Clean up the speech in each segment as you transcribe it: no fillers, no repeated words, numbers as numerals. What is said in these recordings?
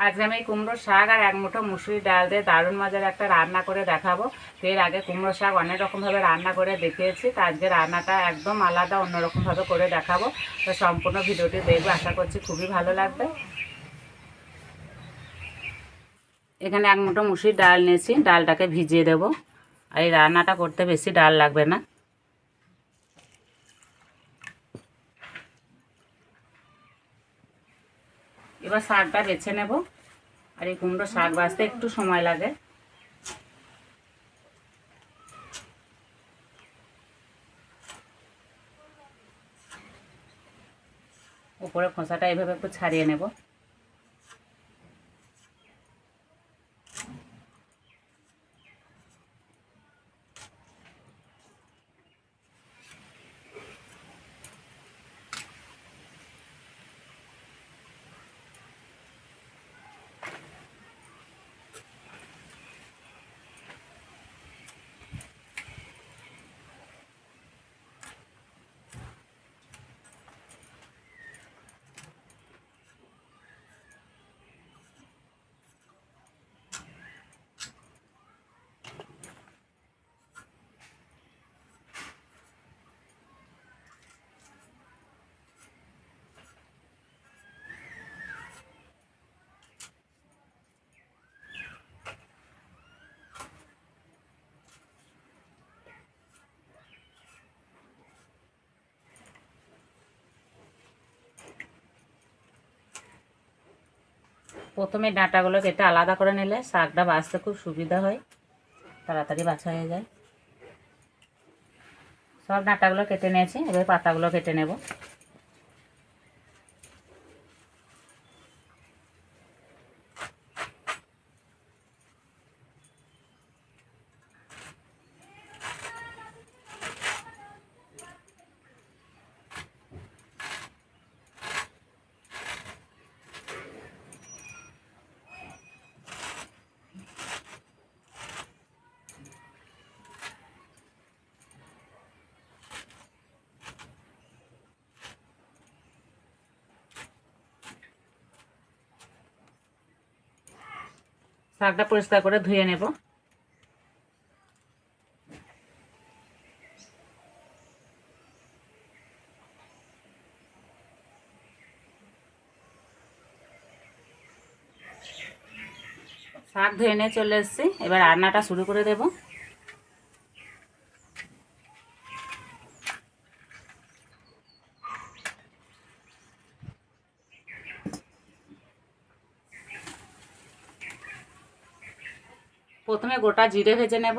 আজকে আমি কুমড়ো শাক আর এক মুঠো মুসুরি ডাল দিয়ে দারুণ মজার একটা রান্না করে দেখাবো। তো এর আগে কুমড়ো শাক অনেক রকমভাবে রান্না করে দেখিয়েছি, তো আজকে রান্নাটা একদম আলাদা অন্যরকমভাবে করে দেখাবো। তো সম্পূর্ণ ভিডিওটি দেখবো, আশা করছি খুবই ভালো লাগবে। এখানে এক মুঠো মুসুরি ডাল নিয়েছি, ডালটাকে ভিজিয়ে দেবো। আর এই রান্নাটা করতে বেশি ডাল লাগবে না। এবার শাকটা বেছে নেব। আর এই কুমড়ো শাক বাছতে একটু সময় লাগে। উপরে খোসাটা এইভাবে একটু ছাড়িয়ে নেব। প্রথমে ডাঁটাগুলো কেটে আলাদা করে নিলে শাকটা বাছতে খুব সুবিধা হয়, তাড়াতাড়ি বাছা হয়ে যায়। সব ডাঁটাগুলো কেটে নিয়েছি, এবার পাতাগুলো কেটে নেব। শাকটা পরিষ্কার করে ধুয়ে নেব। শাক ধুয়ে নিয়ে চলে এসেছি, এবার রান্নাটা শুরু করে দেব। প্রথমে গোটা জিরে ভেজে নেব।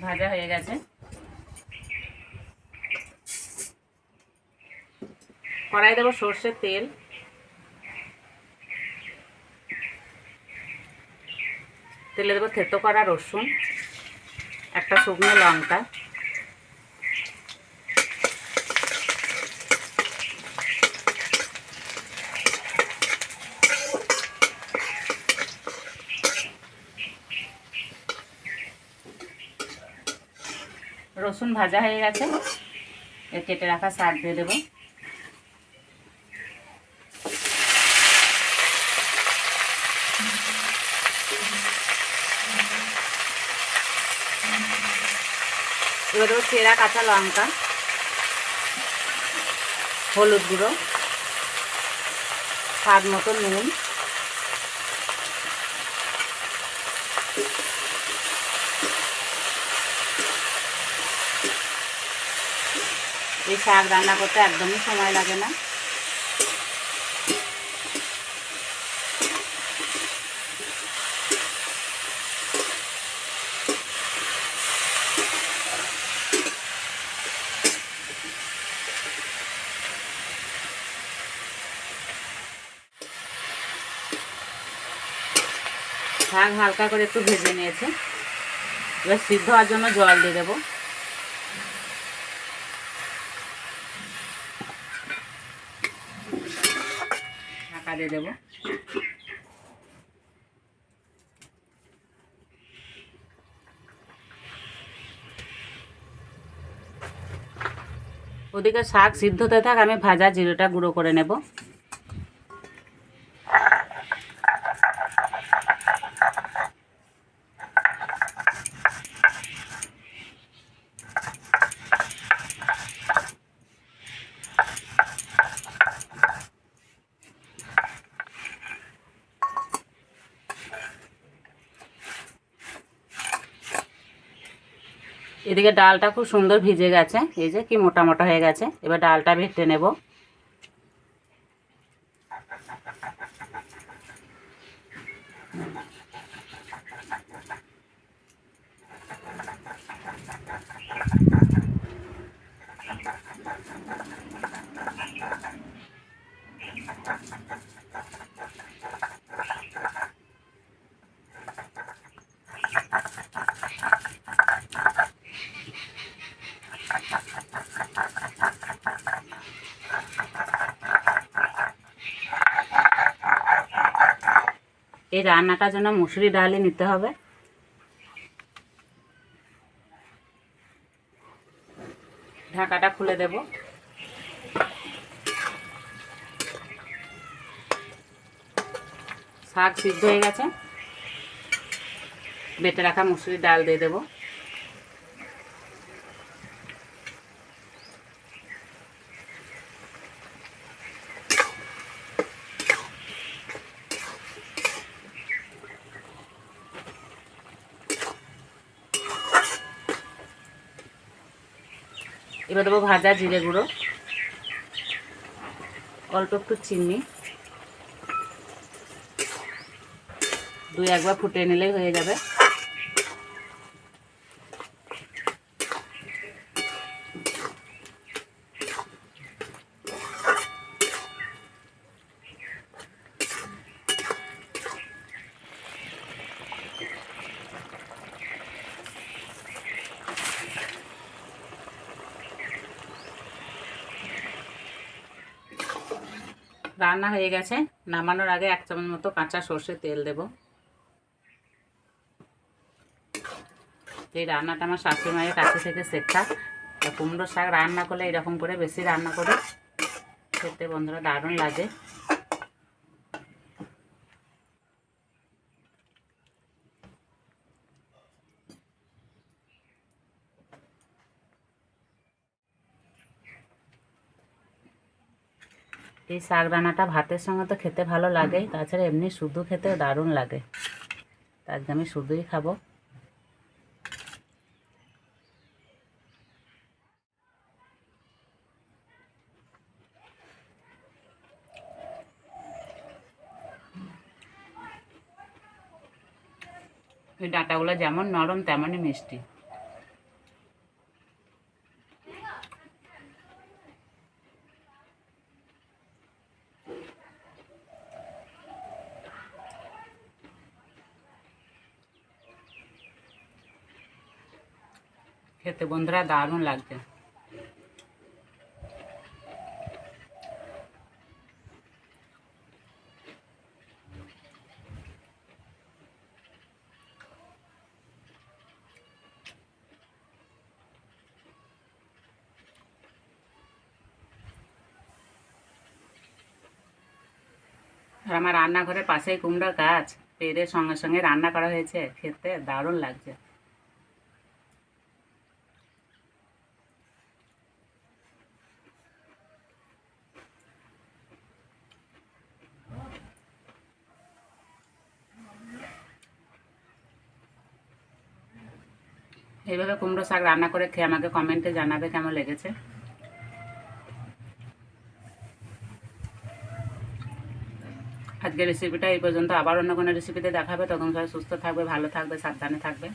ভাজা হয়ে গেছে। কড়াই দেবো সর্ষের তেল, তেলে দেবো থেতো করা রসুন, একটা শুকনো লঙ্কা, রসুন ভাজা হয়ে গেছে, এর কেটে রাখা শাক দিয়ে দেবো। এবার দেবো চেরা কাঁচা লঙ্কা, হলুদ গুঁড়ো, স্বাদ মতো নুন, এই শাক রান্না করতে একদমই সময় লাগে না। শাক হালকা করে একটু ভেজে নিয়েছে, এবার সিদ্ধ হওয়ার জন্য জল দিয়ে দেবো। ঢাকা দিয়ে দেবো। ওদিকে শাক সিদ্ধ হতে থাক, আমি ভাজা জিরেটা গুঁড়ো করে নেব। এদিকে ডালটা খুব সুন্দর ভিজে গেছে, এই যে কি মোটা মোটা হয়ে গেছে। এবার ডালটা ভেটে নেব। এই রান্নাটার জন্য মুসুরি ডালই নিতে হবে। ঢাকাটা খুলে দেব। শাক সিদ্ধ হয়ে গেছে, বেটে রাখা মুসুরি ডাল দিয়ে দেবো। এবার দেবো ভাজা জিরে গুঁড়ো, অল্প একটু চিনি, 2-1 বার ফুটিয়ে নিলেই হয়ে যাবে। রান্না হয়ে গেছে, নামানোর আগে 1 চামচ মতো কাঁচা সর্ষের তেল দেব। এই রান্নাটা আমার শাশুড়ি মায়ের কাছে থেকে শেখা। কুমড়ো শাক রান্না করলে এরকম করে বেশি রান্না করে খেতে বন্ধুরা দারুণ লাগে। এই শাক রান্নাটা ভাতের সঙ্গে তো খেতে ভালো লাগে, তাছাড়া এমনি শুধু খেতে দারুণ লাগে। আজকে আমি শুধুই খাবো। এই ডাঁটাগুলো যেমন নরম তেমনই মিষ্টি। খেতে বন্ধুরা দারুণ লাগছে। আর আমার রান্নাঘরের পাশেই কুমড়োর গাছ, পেরে সঙ্গে সঙ্গে রান্না করা হয়েছে, খেতে দারুণ লাগছে। এইভাবে কুমড়ো শাক রান্না করে খেয়ে আমাকে কমেন্টে জানাবে কেমন লেগেছে। আজকের রেসিপিটা এই পর্যন্ত, আবার অন্য কোনো রেসিপিতে দেখাবে। তখন সবাই সুস্থ থাকবে, ভালো থাকবে, সাবধানে থাকবে।